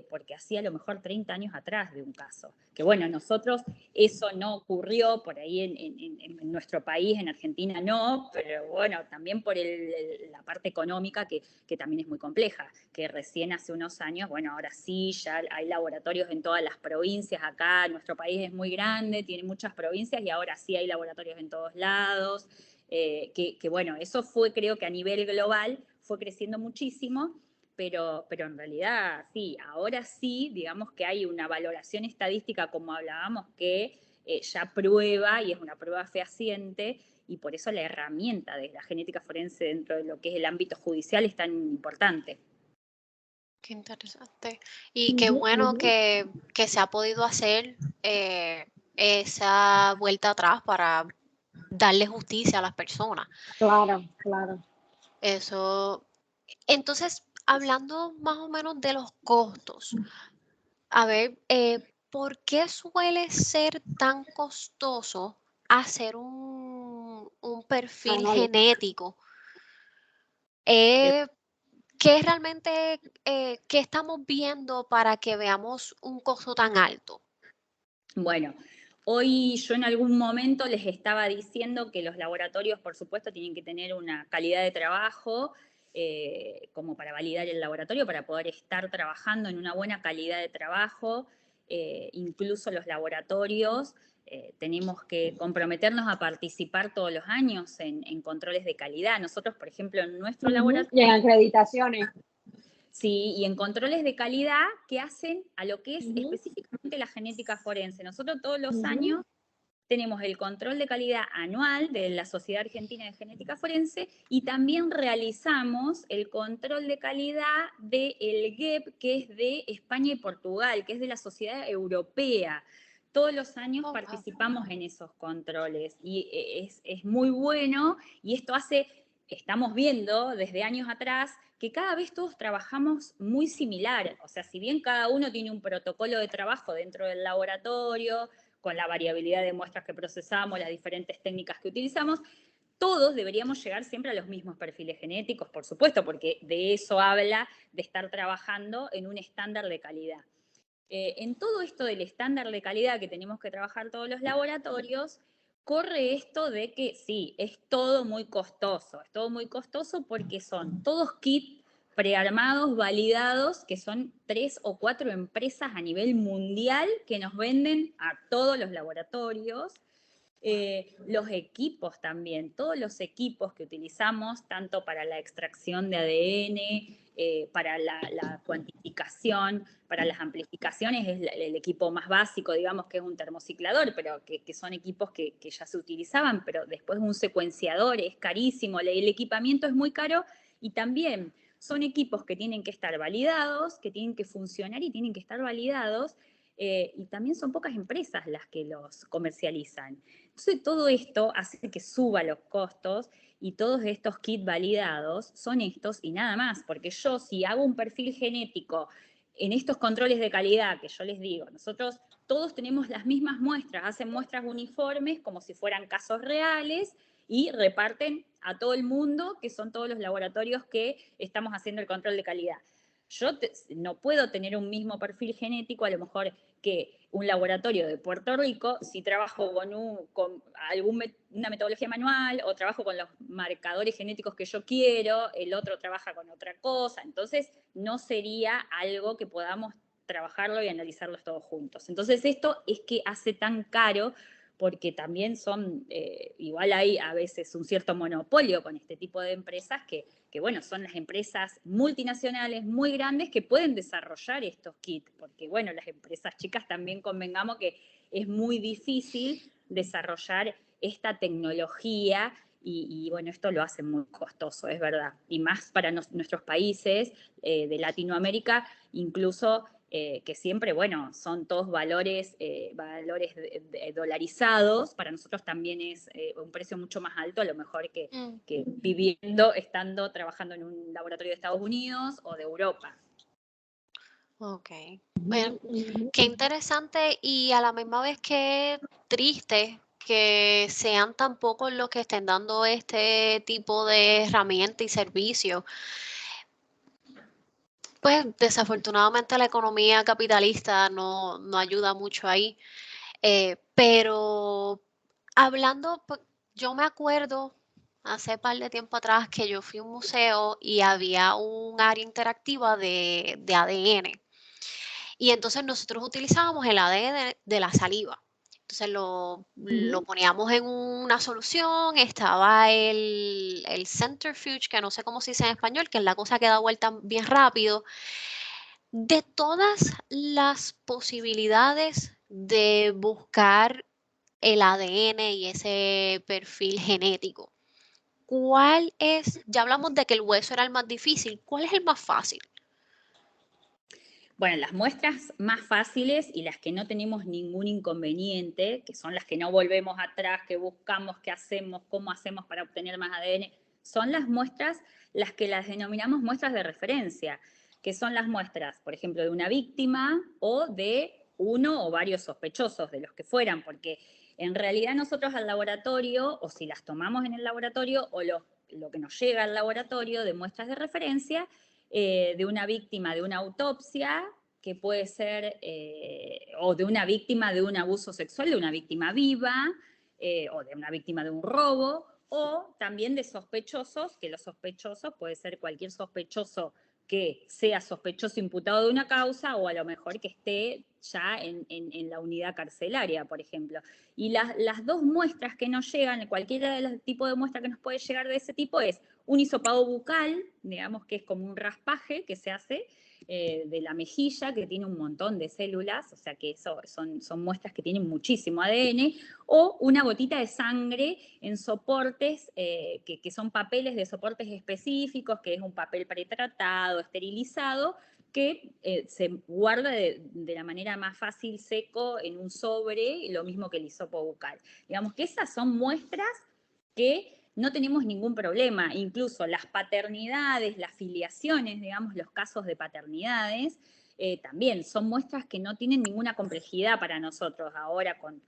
porque hacía a lo mejor 30 años atrás de un caso. Que bueno, nosotros eso no ocurrió por ahí en nuestro país, en Argentina no, pero bueno, también por la parte económica que también es muy compleja, que recién hace unos años, bueno, ahora sí, ya hay laboratorios en todas las provincias acá, nuestro país es muy grande, tiene muchas provincias y ahora sí hay laboratorios en todos lados, que bueno, eso fue, creo que a nivel global fue creciendo muchísimo, pero en realidad sí, ahora sí, digamos que hay una valoración estadística, como hablábamos, que ya prueba, y es una prueba fehaciente, y por eso la herramienta de la genética forense dentro de lo que es el ámbito judicial es tan importante. Qué interesante. Y qué bueno que se ha podido hacer esa vuelta atrás para darle justicia a las personas. Claro, claro. Eso. Entonces, hablando más o menos de los costos, a ver, ¿por qué suele ser tan costoso hacer un perfil Análisis. genético? ¿Qué es realmente, qué estamos viendo para que veamos un costo tan alto? Bueno, hoy yo en algún momento les estaba diciendo que los laboratorios, por supuesto, tienen que tener una calidad de trabajo como para validar el laboratorio, para poder estar trabajando en una buena calidad de trabajo. Incluso los laboratorios tenemos que comprometernos a participar todos los años en controles de calidad. Nosotros, por ejemplo, en nuestro laboratorio... Y en acreditaciones. Sí, y en controles de calidad que hacen a lo que es específicamente la genética forense. Nosotros todos los años tenemos el control de calidad anual de la Sociedad Argentina de Genética Forense y también realizamos el control de calidad del GEP, que es de España y Portugal, que es de la Sociedad Europea. Todos los años participamos en esos controles y es muy bueno y esto hace, estamos viendo desde años atrás, que cada vez todos trabajamos muy similar. O sea, si bien cada uno tiene un protocolo de trabajo dentro del laboratorio, con la variabilidad de muestras que procesamos, las diferentes técnicas que utilizamos, todos deberíamos llegar siempre a los mismos perfiles genéticos, por supuesto, porque de eso habla de estar trabajando en un estándar de calidad. En todo esto del estándar de calidad que tenemos que trabajar todos los laboratorios, corre esto de que sí, es todo muy costoso porque son todos kits prearmados, validados, que son 3 o 4 empresas a nivel mundial que nos venden a todos los laboratorios. Los equipos también, todos los equipos que utilizamos, tanto para la extracción de ADN, para la cuantificación, para las amplificaciones, es el equipo más básico, digamos, que es un termociclador, pero que son equipos que ya se utilizaban, pero después un secuenciador es carísimo, el equipamiento es muy caro y también son equipos que tienen que estar validados, que tienen que funcionar y tienen que estar validados, y también son pocas empresas las que los comercializan. Entonces todo esto hace que suba los costos y todos estos kits validados son estos y nada más, porque yo si hago un perfil genético en estos controles de calidad que yo les digo, nosotros todos tenemos las mismas muestras, hacen muestras uniformes como si fueran casos reales y reparten a todo el mundo, que son todos los laboratorios que estamos haciendo el control de calidad. Yo no puedo tener un mismo perfil genético, a lo mejor que un laboratorio de Puerto Rico, si trabajo con una metodología manual o trabajo con los marcadores genéticos que yo quiero, el otro trabaja con otra cosa, entonces no sería algo que podamos trabajarlo y analizarlos todos juntos. Entonces esto es que hace tan caro porque también son, igual hay a veces un cierto monopolio con este tipo de empresas que bueno, son las empresas multinacionales muy grandes que pueden desarrollar estos kits, porque bueno, las empresas chicas también convengamos que es muy difícil desarrollar esta tecnología y bueno, esto lo hace muy costoso, es verdad, y más para nuestros países de Latinoamérica, incluso que siempre, bueno, son todos valores dolarizados, para nosotros también es un precio mucho más alto, a lo mejor que viviendo, estando trabajando en un laboratorio de Estados Unidos o de Europa. Ok. Bueno, qué interesante y a la misma vez qué triste que sean tan pocos los que estén dando este tipo de herramienta y servicio. Pues desafortunadamente la economía capitalista no ayuda mucho ahí. Pero hablando, yo me acuerdo hace par de tiempo atrás que yo fui a un museo y había un área interactiva de ADN. Y entonces nosotros utilizábamos el ADN de la saliva. Entonces lo poníamos en una solución, estaba el centrifuge, que no sé cómo se dice en español, que es la cosa que da vuelta bien rápido. De todas las posibilidades de buscar el ADN y ese perfil genético. ¿Cuál es? Ya hablamos de que el hueso era el más difícil, ¿cuál es el más fácil? Bueno, las muestras más fáciles y las que no tenemos ningún inconveniente, que son las que no volvemos atrás, que buscamos, qué hacemos, cómo hacemos para obtener más ADN, son las muestras, las que las denominamos muestras de referencia, que son las muestras, por ejemplo, de una víctima o de uno o varios sospechosos, de los que fueran, porque en realidad nosotros al laboratorio, o si las tomamos en el laboratorio, o lo que nos llega al laboratorio de muestras de referencia, de una víctima de una autopsia, que puede ser, o de una víctima de un abuso sexual, de una víctima viva, o de una víctima de un robo, o también de sospechosos, que los sospechosos puede ser cualquier sospechoso que sea sospechoso imputado de una causa o a lo mejor que esté ya en la unidad carcelaria, por ejemplo. Y las dos muestras que nos llegan, cualquiera de los tipos de muestra que nos puede llegar de ese tipo es un hisopado bucal, digamos que es como un raspaje que se hace de la mejilla, que tiene un montón de células, o sea que eso son muestras que tienen muchísimo ADN, o una gotita de sangre en soportes, que son papeles de soportes específicos, que es un papel pretratado, esterilizado, que se guarda de la manera más fácil, seco, en un sobre, lo mismo que el hisopo bucal. Digamos que esas son muestras que no tenemos ningún problema, incluso las paternidades, las filiaciones, digamos, los casos de paternidades, también son muestras que no tienen ninguna complejidad para nosotros ahora con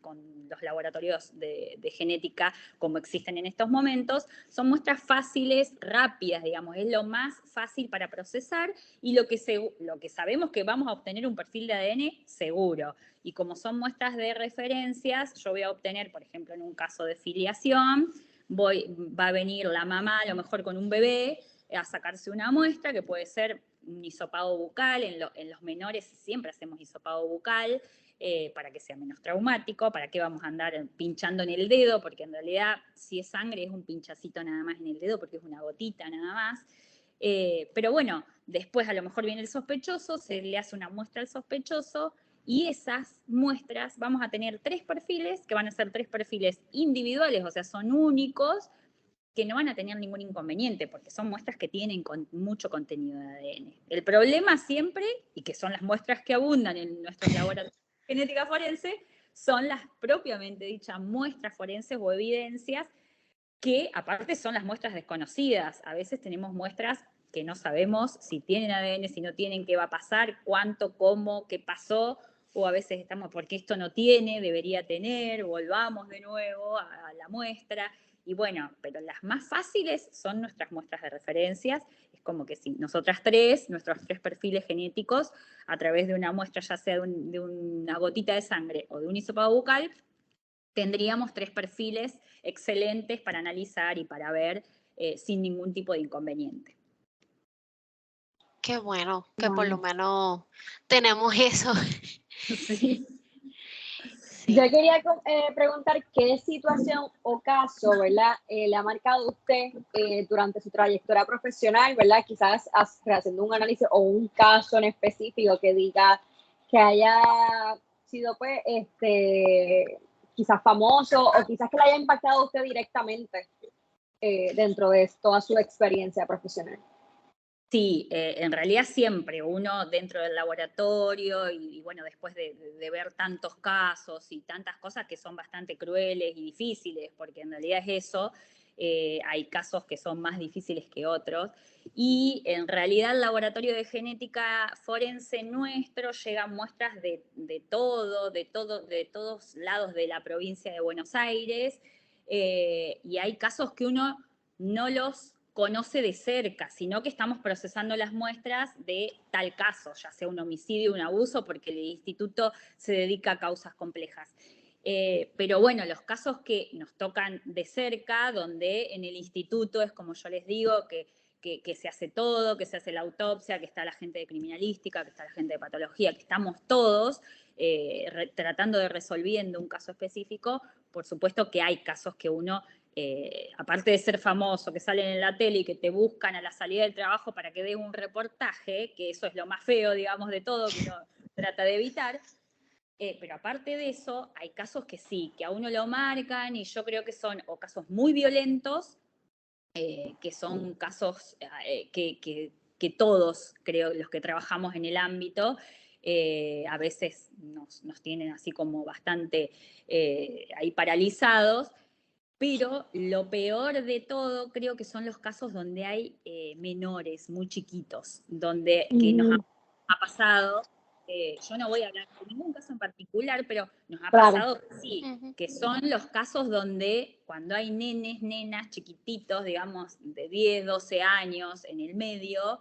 los laboratorios de genética como existen en estos momentos. Son muestras fáciles, rápidas, digamos, es lo más fácil para procesar y lo que sabemos que vamos a obtener un perfil de ADN seguro. Y como son muestras de referencias, yo voy a obtener, por ejemplo, en un caso de filiación, va a venir la mamá, a lo mejor con un bebé, a sacarse una muestra, que puede ser un hisopado bucal, en los menores siempre hacemos hisopado bucal, para que sea menos traumático, para qué vamos a andar pinchando en el dedo, porque en realidad si es sangre es un pinchacito nada más en el dedo, porque es una gotita nada más. Pero bueno, después a lo mejor viene el sospechoso, se le hace una muestra al sospechoso, y esas muestras vamos a tener 3 perfiles, que van a ser 3 perfiles individuales, o sea, son únicos, que no van a tener ningún inconveniente, porque son muestras que tienen mucho contenido de ADN. El problema siempre, y que son las muestras que abundan en nuestros laboratorios de genética forense, son las propiamente dichas muestras forenses o evidencias, que aparte son las muestras desconocidas. A veces tenemos muestras que no sabemos si tienen ADN, si no tienen, qué va a pasar, cuánto, cómo, qué pasó, o a veces estamos porque esto no tiene, debería tener, volvamos de nuevo a la muestra. Y bueno, pero las más fáciles son nuestras muestras de referencias. Es como que si nosotras nuestros 3 perfiles genéticos, a través de una muestra, ya sea de una gotita de sangre o de un hisopado bucal, tendríamos 3 perfiles excelentes para analizar y para ver sin ningún tipo de inconveniente. Qué bueno que por lo menos tenemos eso. Sí. Sí. Yo quería preguntar qué situación o caso, ¿verdad? Le ha marcado a usted durante su trayectoria profesional, ¿verdad? Quizás haciendo un análisis o un caso en específico que diga que haya sido, pues, quizás famoso o quizás que le haya impactado a usted directamente dentro de toda su experiencia profesional. Sí, en realidad siempre uno dentro del laboratorio y bueno, después de ver tantos casos y tantas cosas que son bastante crueles y difíciles, porque en realidad es eso, hay casos que son más difíciles que otros, y en realidad el laboratorio de genética forense nuestro llegan muestras de todos lados de la provincia de Buenos Aires, y hay casos que uno no los conoce de cerca, sino que estamos procesando las muestras de tal caso, ya sea un homicidio, un abuso, porque el instituto se dedica a causas complejas. Pero bueno, los casos que nos tocan de cerca, donde en el instituto es como yo les digo, que se hace todo, que se hace la autopsia, que está la gente de criminalística, que está la gente de patología, que estamos todos tratando de resolviendo un caso específico. Por supuesto que hay casos que uno aparte de ser famoso, que salen en la tele y que te buscan a la salida del trabajo para que des un reportaje, que eso es lo más feo, digamos, de todo, que uno trata de evitar, Pero aparte de eso, hay casos que sí, que a uno lo marcan y yo creo que son o casos muy violentos, que son casos que todos, creo, los que trabajamos en el ámbito, a veces nos tienen así como bastante ahí paralizados, pero lo peor de todo creo que son los casos donde hay menores muy chiquitos, donde que nos ha pasado, yo no voy a hablar de ningún caso en particular, pero nos ha Claro. pasado que sí, que son los casos donde cuando hay nenes, nenas chiquititos, digamos, de 10, 12 años en el medio,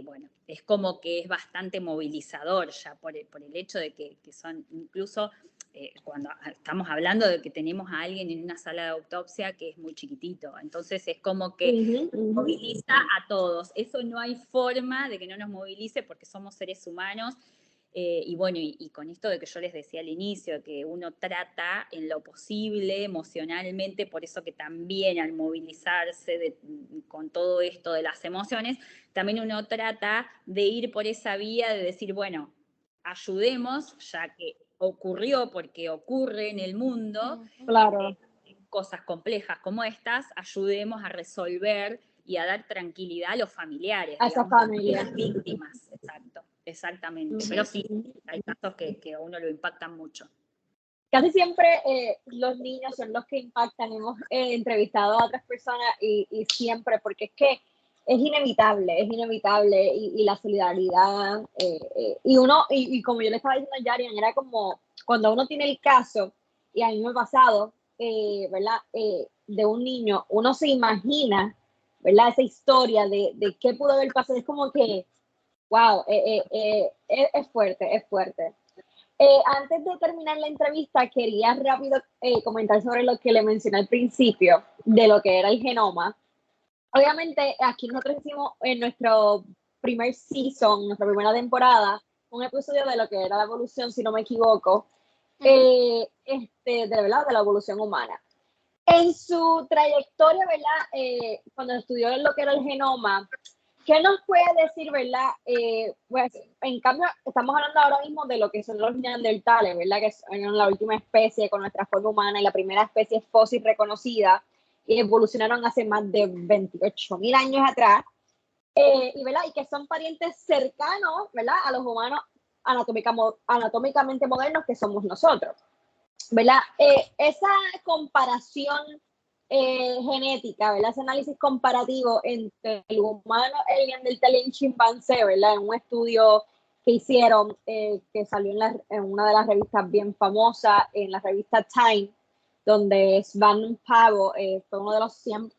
bueno, es como que es bastante movilizador ya por el hecho de que son incluso, cuando estamos hablando de que tenemos a alguien en una sala de autopsia que es muy chiquitito, entonces es como que moviliza a todos. Eso no hay forma de que no nos movilice porque somos seres humanos. Y bueno, y con esto de que yo les decía al inicio, que uno trata en lo posible emocionalmente, por eso que también al movilizarse con todo esto de las emociones, también uno trata de ir por esa vía de decir, bueno, ayudemos, ya que ocurrió, porque ocurre en el mundo, Claro. Cosas complejas como estas, ayudemos a resolver y a dar tranquilidad a los familiares, A esa digamos, a familia. las víctimas. Exacto, exactamente. Pero sí, hay casos que a uno lo impactan mucho. Casi siempre los niños son los que impactan. Hemos entrevistado a otras personas y siempre, porque es que es inevitable y la solidaridad. Y como yo le estaba diciendo a Yarian, era como cuando uno tiene el caso, y a mí me ha pasado, ¿verdad? De un niño, uno se imagina, ¿verdad? Esa historia de qué pudo haber pasado. Es como que, wow, es fuerte, es fuerte. Antes de terminar la entrevista, quería rápido comentar sobre lo que le mencioné al principio, de lo que era el genoma. Obviamente, aquí nosotros hicimos en nuestro primer season, nuestra primera temporada, un episodio de lo que era la evolución, si no me equivoco, de la evolución humana. En su trayectoria, ¿verdad? Cuando estudió lo que era el genoma, ¿qué nos puede decir, verdad? Pues, en cambio, estamos hablando ahora mismo de lo que son los neandertales, ¿verdad? Que son la última especie con nuestra forma humana y la primera especie fósil reconocida, y evolucionaron hace más de 28.000 años atrás, ¿verdad? Y que son parientes cercanos, ¿verdad? A los humanos anatómicamente modernos que somos nosotros, ¿verdad? Esa comparación genética, ¿verdad? Ese análisis comparativo entre el humano, el neandertal y el chimpancé, ¿verdad? En un estudio que hicieron, que salió en una de las revistas bien famosas, en la revista Time, donde Svan Pavo fue una de las 100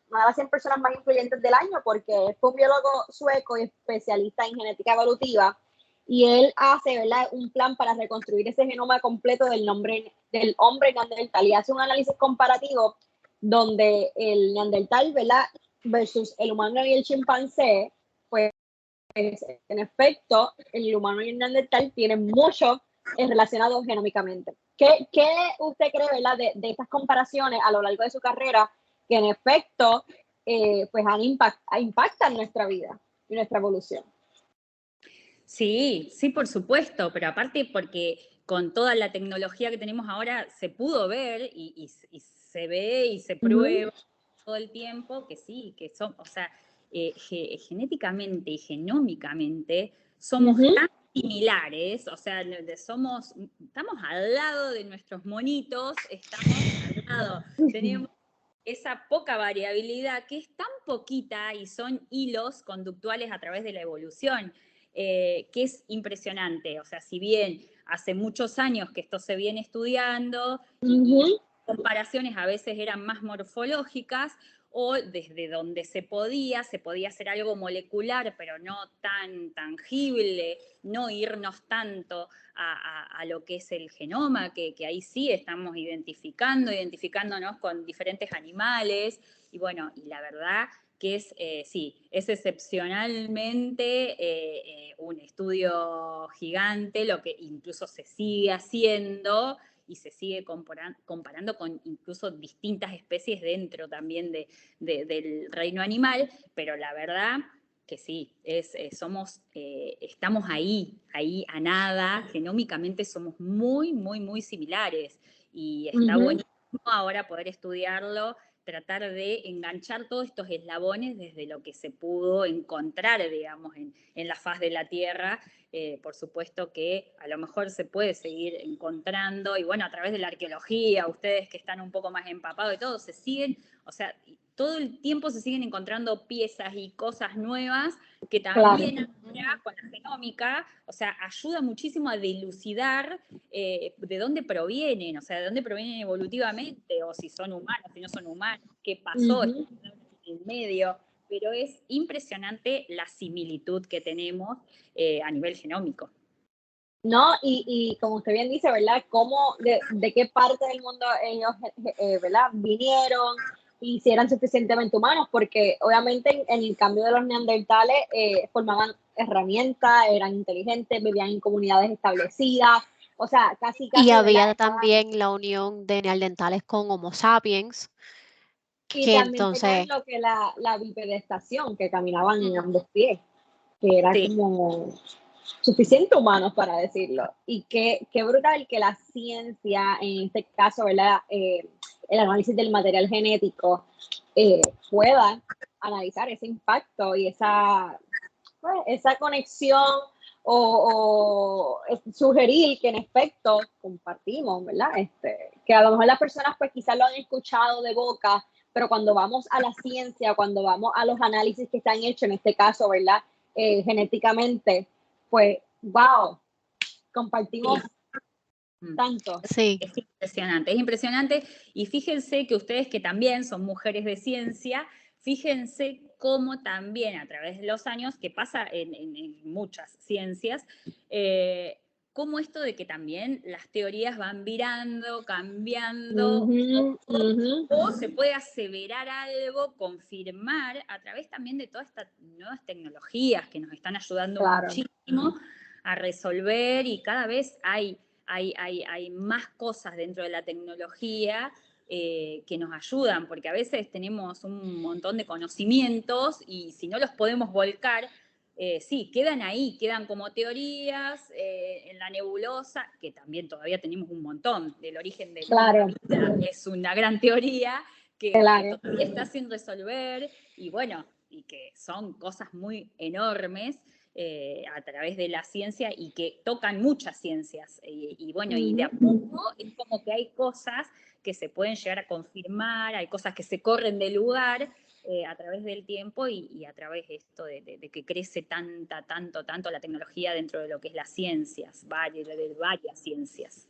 personas más influyentes del año, porque fue un biólogo sueco y especialista en genética evolutiva, y él hace, ¿verdad?, un plan para reconstruir ese genoma completo del hombre neandertal, y hace un análisis comparativo donde el neandertal, ¿verdad?, versus el humano y el chimpancé, pues en efecto el humano y el neandertal tienen mucho relacionado genómicamente. ¿Qué usted cree, ¿verdad?, de estas comparaciones a lo largo de su carrera, que en efecto pues impactan nuestra vida y nuestra evolución? Sí, sí, por supuesto, pero aparte porque con toda la tecnología que tenemos ahora se pudo ver y se ve y se prueba todo el tiempo que sí, que son, o sea, genéticamente y genómicamente somos tan similares, o sea, estamos al lado de nuestros monitos, estamos al lado, tenemos esa poca variabilidad que es tan poquita y son hilos conductuales a través de la evolución. Que es impresionante. O sea, si bien hace muchos años que esto se viene estudiando, y comparaciones a veces eran más morfológicas, o desde donde se podía hacer algo molecular, pero no tan tangible, no irnos tanto a lo que es el genoma, que ahí sí estamos identificándonos con diferentes animales, y bueno, y la verdad que es, sí, es excepcionalmente un estudio gigante, lo que incluso se sigue haciendo y se sigue comparando con incluso distintas especies dentro también del reino animal, pero la verdad que sí, estamos ahí a nada, genómicamente somos muy, muy, muy similares y está buenísimo ahora poder estudiarlo, tratar de enganchar todos estos eslabones desde lo que se pudo encontrar, digamos, en la faz de la Tierra. Por supuesto que a lo mejor se puede seguir encontrando, y bueno, a través de la arqueología, ustedes que están un poco más empapados de todo, se siguen, o sea, todo el tiempo se siguen encontrando piezas y cosas nuevas que también ahora con la genómica, o sea, ayuda muchísimo a dilucidar de dónde provienen, o sea, de dónde provienen evolutivamente, o si son humanos, si no son humanos, qué pasó en el medio. Pero es impresionante la similitud que tenemos a nivel genómico. No, y como usted bien dice, ¿verdad? ¿Cómo, de qué parte del mundo ellos, ¿verdad? Vinieron y si eran suficientemente humanos, porque obviamente en el cambio de los neandertales formaban herramientas, eran inteligentes, vivían en comunidades establecidas, o sea, casi, Y había ¿verdad? también la unión de neandertales con Homo sapiens, Y que también tenían entonces, lo que la bipedestación, que caminaban en ambos pies, que era como suficiente humanos para decirlo. Y qué brutal que la ciencia, en este caso, ¿verdad? El análisis del material genético pueda analizar ese impacto y esa conexión o sugerir que en efecto compartimos, ¿verdad? Que a lo mejor las personas pues quizás lo han escuchado de boca, pero cuando vamos a la ciencia, cuando vamos a los análisis que están hechos, en este caso, ¿verdad? Genéticamente, pues, wow, compartimos tanto. sí. Es impresionante. Y fíjense que ustedes que también son mujeres de ciencia, fíjense cómo también a través de los años, que pasa en muchas ciencias, cómo esto de que también las teorías van virando, cambiando, o se puede aseverar algo, confirmar a través también de todas estas nuevas tecnologías que nos están ayudando muchísimo a resolver, y cada vez hay más cosas dentro de la tecnología que nos ayudan, porque a veces tenemos un montón de conocimientos y si no los podemos volcar, sí, quedan ahí, quedan como teorías en la nebulosa, que también todavía tenemos un montón. Del origen de la vida es una gran teoría que todavía está sin resolver, y bueno, y que son cosas muy enormes a través de la ciencia y que tocan muchas ciencias. Y bueno, y de a poco es como que hay cosas que se pueden llegar a confirmar, hay cosas que se corren del lugar a través del tiempo y a través de esto de que crece tanto la tecnología dentro de lo que es las ciencias, de varias ciencias.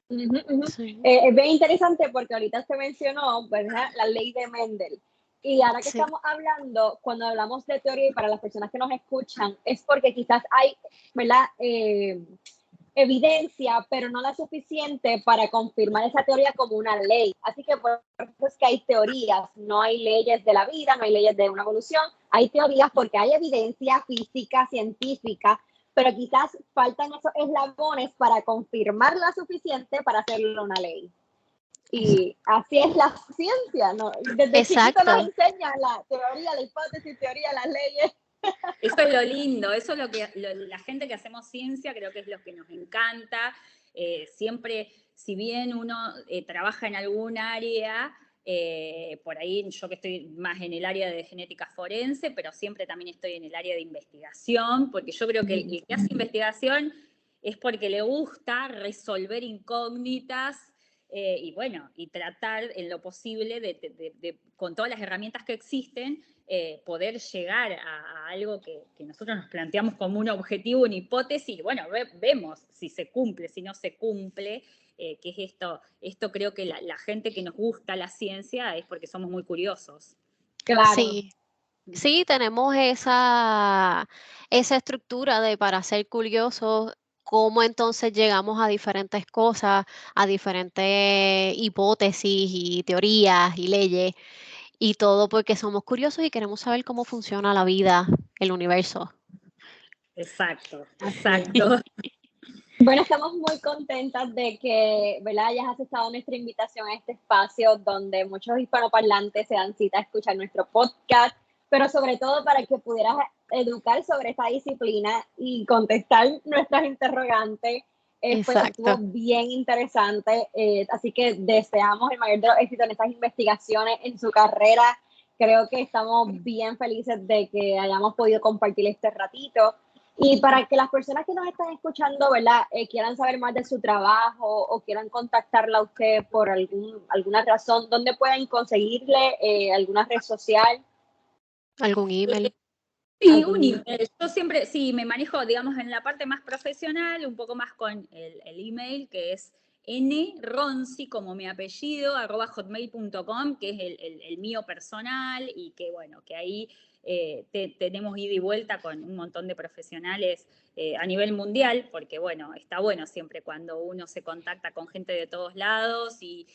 Sí. Es bien interesante porque ahorita se mencionó, ¿verdad? La ley de Mendel. Y ahora que estamos hablando, cuando hablamos de teoría, y para las personas que nos escuchan, es porque quizás hay, ¿verdad? Evidencia, pero no la suficiente para confirmar esa teoría como una ley. Así que por eso es que hay teorías, no hay leyes de la vida, no hay leyes de una evolución, hay teorías porque hay evidencia física, científica, pero quizás faltan esos eslabones para confirmarla suficiente para hacerlo una ley. Y así es la ciencia, ¿no? Desde chiquito nos enseñan la teoría, la hipótesis, teoría, las leyes. Eso es lo lindo, eso es lo que la gente que hacemos ciencia creo que es lo que nos encanta. Siempre, si bien uno trabaja en algún área, por ahí yo que estoy más en el área de genética forense, pero siempre también estoy en el área de investigación, porque yo creo que el que hace investigación es porque le gusta resolver incógnitas y bueno, y tratar en lo posible con todas las herramientas que existen, poder llegar a algo que nosotros nos planteamos como un objetivo, una hipótesis, y bueno, vemos si se cumple, si no se cumple, que es esto creo que la gente que nos gusta la ciencia es porque somos muy curiosos. Claro. Sí, tenemos esa estructura para ser curiosos, cómo entonces llegamos a diferentes cosas, a diferentes hipótesis y teorías y leyes, y todo porque somos curiosos y queremos saber cómo funciona la vida, el universo. Exacto. Bueno, estamos muy contentas de que, ¿verdad?, hayas aceptado nuestra invitación a este espacio donde muchos hispanoparlantes se dan cita a escuchar nuestro podcast. pero sobre todo para que pudieras educar sobre esta disciplina y contestar nuestras interrogantes. Estuvo bien interesante, así que deseamos el mayor de los éxitos en estas investigaciones, en su carrera. Creo que estamos bien felices de que hayamos podido compartir este ratito. Y para que las personas que nos están escuchando, ¿verdad?, quieran saber más de su trabajo o quieran contactarla a usted por alguna razón, ¿dónde pueden conseguirle? ¿Alguna red social? ¿Algún email? Sí, un email. Yo siempre, sí, me manejo, digamos, en la parte más profesional, un poco más con el email, que es nronzi, como mi apellido, @hotmail.com, que es el mío personal, y que, bueno, que ahí tenemos ida y vuelta con un montón de profesionales a nivel mundial, porque, bueno, está bueno siempre cuando uno se contacta con gente de todos lados y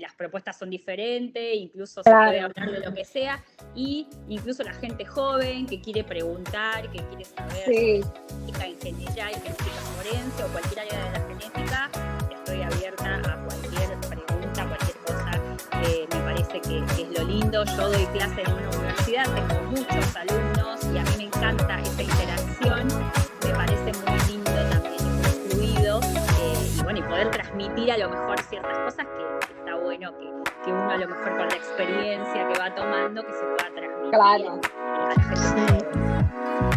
las propuestas son diferentes, incluso se puede hablar de lo que sea, y incluso la gente joven que quiere preguntar, que quiere saber sobre genética en general, genética forense o cualquier área de la genética, estoy abierta a cualquier pregunta, cualquier cosa. Me parece que es lo lindo. Yo doy clase en una universidad, tengo muchos alumnos y a mí me encanta esa interacción, me parece muy lindo también, muy fluido, y bueno, y poder transmitir a lo mejor ciertas cosas que está bueno que uno a lo mejor con la experiencia que va tomando, que se pueda transmitir a la gente.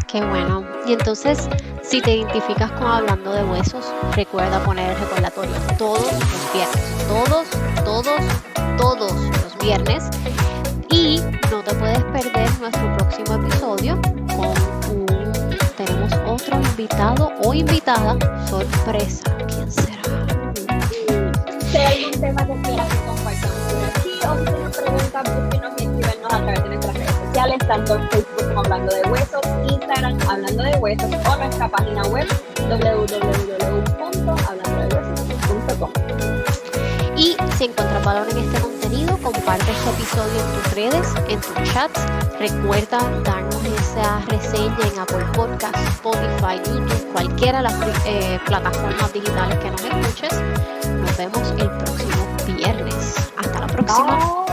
Qué bueno. Y entonces, si te identificas con Hablando de Huesos, recuerda poner el recordatorio todos los viernes. Todos los viernes. Y no te puedes perder nuestro próximo episodio tenemos otro invitado o invitada sorpresa. ¿Quién será? Si hay algún tema que quieras que compartamos por aquí, o si tienes preguntas, búsquenos y escríbenos a través de nuestras redes sociales, tanto en Facebook como Hablando de Huesos, Instagram Hablando de Huesos, o nuestra página web www.hablandodehuesos.com. Y si encuentras valor en este contenido, comparte este episodio en tus redes, en tus chats. Recuerda darnos esa reseña en Apple Podcasts, Spotify, YouTube, cualquiera de las plataformas digitales que nos escuches. Nos vemos el próximo viernes. Hasta la próxima.